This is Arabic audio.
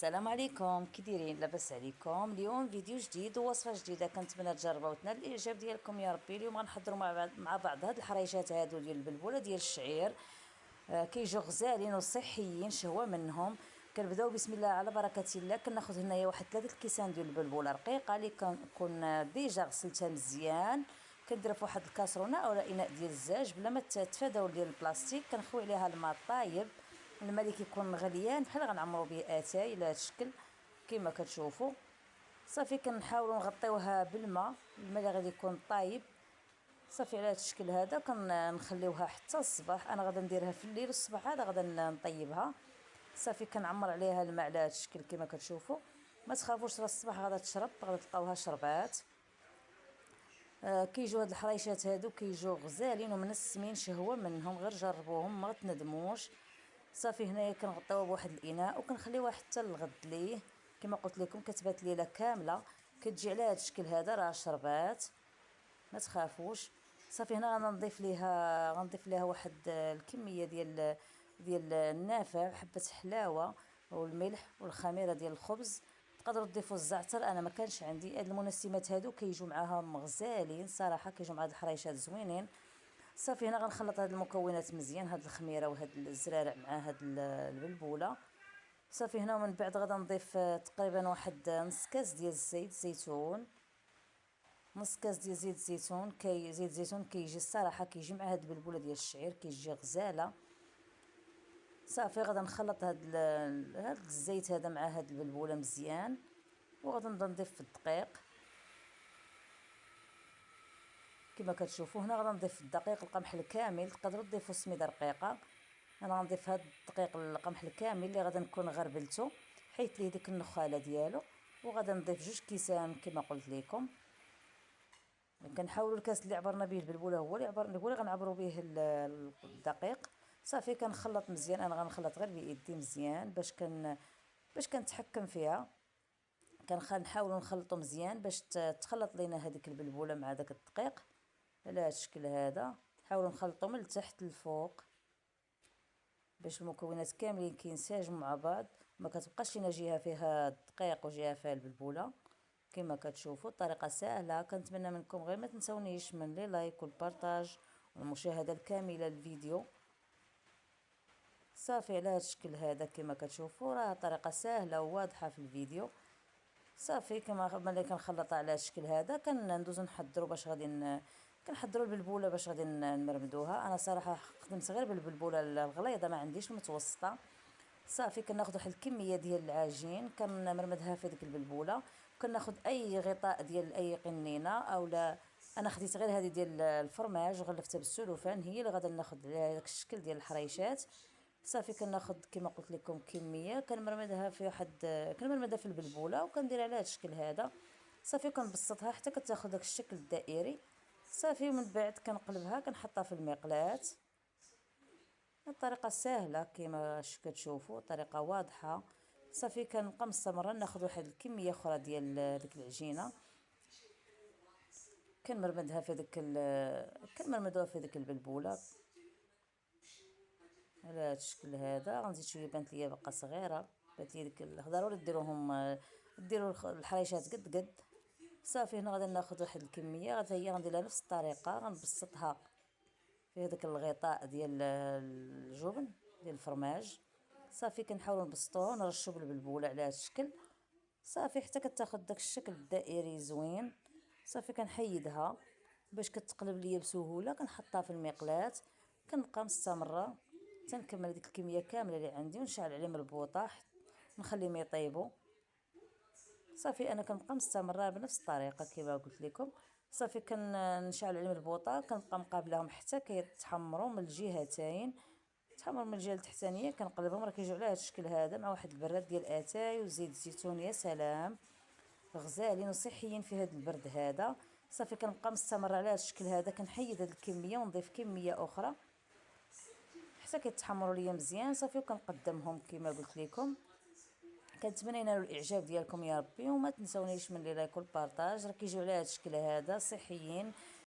السلام عليكم، كي دايرين؟ لاباس عليكم؟ اليوم فيديو جديد ووصفه جديده كنتمنى تجربوا وتنال الاعجاب ديالكم يا ربي. اليوم غنحضروا مع بعض هاد الحريشات هادو ديال البلبوله ديال الشعير. كيجيو غزالين وصحيين، شهوه منهم. كنبداو بسم الله على بركه الله. كناخذ هنايا واحد 3 الكيسان ديال البلبوله رقيقه اللي كنكون ديجا غسلتها مزيان. كنديرها في واحد الكاسرونه اولا اناء ديال الزاج بلا ما تتفاداو ديال البلاستيك. كنخوي عليها الماء طايب، الماء اللي كيكون غليان بحال غنعمرو به اتاي على هذا الشكل كما كتشوفوا. صافي كنحاولوا نغطيوها بالماء، الماء اللي غادي يكون طايب. صافي على هذا الشكل هذا كنخليوها حتى الصباح. انا غادا نديرها في الليل والصباح هذا غادا نطيبها. صافي كنعمر عليها الماء على هذا الشكل كما كتشوفوا. ما تخافوش راه الصباح غادا تشرب، غادا تلقاوها شربات. كيجيو هاد الحريشات هادو كيجيو غزالين ومنسمين، شهوه منهم، غير جربوهم ما تندموش. صافي هنايا كنغطيوها بواحد الاناء وكنخليوها حتى الغد ليه. كما قلت لكم كتبات ليله كامله، كتجي على هذا الشكل هذا راه شربات، ما تخافوش. صافي هنا غنضيف ليها واحد الكميه ديال النافع، حبه حلاوه والملح والخميره ديال الخبز. تقدروا تضيفوا الزعتر، انا ما كانش عندي. هاد المنسمات هادو كيجيو معاهم غزالين صراحه، كيجيو مع هاد الحريشات زوينين. صافي هنا غنخلط هاد المكونات مزيان، هاد الخميره وهاد الزرارع مع هاد البلبوله. صافي هنا ومن بعد غادا نضيف تقريبا واحد نص كاس ديال الزيت الزيتون. نص كاس ديال زيت الزيتون. زيت الزيتون كيجي الصراحه كيجي مع هاد البلبوله ديال الشعير كيجي غزاله. صافي غادا نخلط هاد الزيت هذا مع هاد البلبوله مزيان، وغادا نبدا نضيف في الدقيق كما كتشوفوا. هنا غادا نضيف الدقيق القمح الكامل، تقدروا تضيفوا سميده رقيقه. انا غنضيف هاد الدقيق القمح الكامل اللي غادا نكون غربلته، حيت ليه ديك النخاله ديالو. وغادا نضيف 2 كيسان كما قلت لكم. كنحاولوا الكاس اللي عبرنا به البلبوله هو اللي غنعبروا به الدقيق. صافي كنخلط مزيان، انا غنخلط غير بيدي مزيان باش كنتحكم فيها. كنحاولوا نخلطوا مزيان باش تخلط لينا هذيك البلبوله مع داك الدقيق على هذا الشكل هذا. حاولوا نخلطوا من التحت للفوق باش المكونات كاملين كينسجموا مع بعض، ما كتبقاش لينا جهه فيها الدقيق وجهه فيها البلبوله. كما كتشوفوا الطريقه سهله. كنتمنى منكم غير ما تنسونيش من لي لايك والبارطاج والمشاهده الكامله للفيديو. صافي على هذا الشكل هذا كما كتشوفوا راه طريقه سهله وواضحه في الفيديو. صافي كما ملي كنخلطها على الشكل هذا كندوزو نحضروا باش غادي كنحضروا البلبوله باش غادي نمرمدوها. انا صراحه خدمت غير بالبلبوله الغليظه، ما عنديش المتوسطه. صافي كناخذ واحد الكميه ديال العجين كنمرمدها في ديك البلبوله. كناخذ اي غطاء ديال اي قنينه اولا. انا خديت غير هذه ديال الفرماج وغلفتها بالسلوفان، هي اللي غادي ناخذ على داك الشكل ديال الحريشات. صافي كناخذ كما قلت لكم كميه كنمرمدها في واحد كنمرمدها في البلبوله وكندير على هذا الشكل هذا. صافي كنبسطها حتى كتاخذ داك الشكل الدائري. صافي ومن بعد كنقلبها كنحطها في المقلاة. الطريقه سهله كما كتشوفوا، طريقه واضحه. صافي كنبقى مستمره ناخذ واحد الكميه اخرى ديال ديك العجينه كنمرمدوها في ديك البلبوله على هذا الشكل هذا. غنزيد شويه بانت ليا باقا صغيره، بانت لي ديك ضروري ديروا الحريشات قد قد. صافي هنا غادي ناخذ واحد الكميه هي غنديرها نفس الطريقه، غنبسطها في هذاك الغطاء ديال الجبن ديال الفرماج. صافي كنحاولوا نبسطوه ونرشوا بالبلبوله على هذا الشكل. صافي حتى كتاخذ داك الشكل الدائري زوين. صافي كنحيدها باش كتقلب ليا بسهوله. كنحطها في المقلاة، كنبقى مستمره تنكمل ديك الكميه كامله اللي عندي ونشعل عليهم البوطه نخليهم يطيبوا. صافي انا كنبقى مستمره بنفس الطريقه كما قلت لكم. صافي كنشعل عليهم البوطه، كنبقى مقابلاهم حتى كيتحمروا من الجهتين. تحمر من الجهه التحتانيه كنقلبهم، راه كيجيو على هذا الشكل هذا مع واحد البراد ديال اتاي وزيت الزيتون. يا سلام، غزالين وصحيين في هذا البرد هذا. صافي كنبقى مستمره على هذا الشكل هذا، كنحيد هذه الكميه ونضيف كميه اخرى حتى كيتحمروا ليا مزيان. صافي وكنقدمهم كما قلت لكم. كنتمنى ينالوا الاعجاب ديالكم يا ربي، وما تنسونيش من لي لايك والبارطاج. راه كيجيو على هذا الشكل هذا صحيين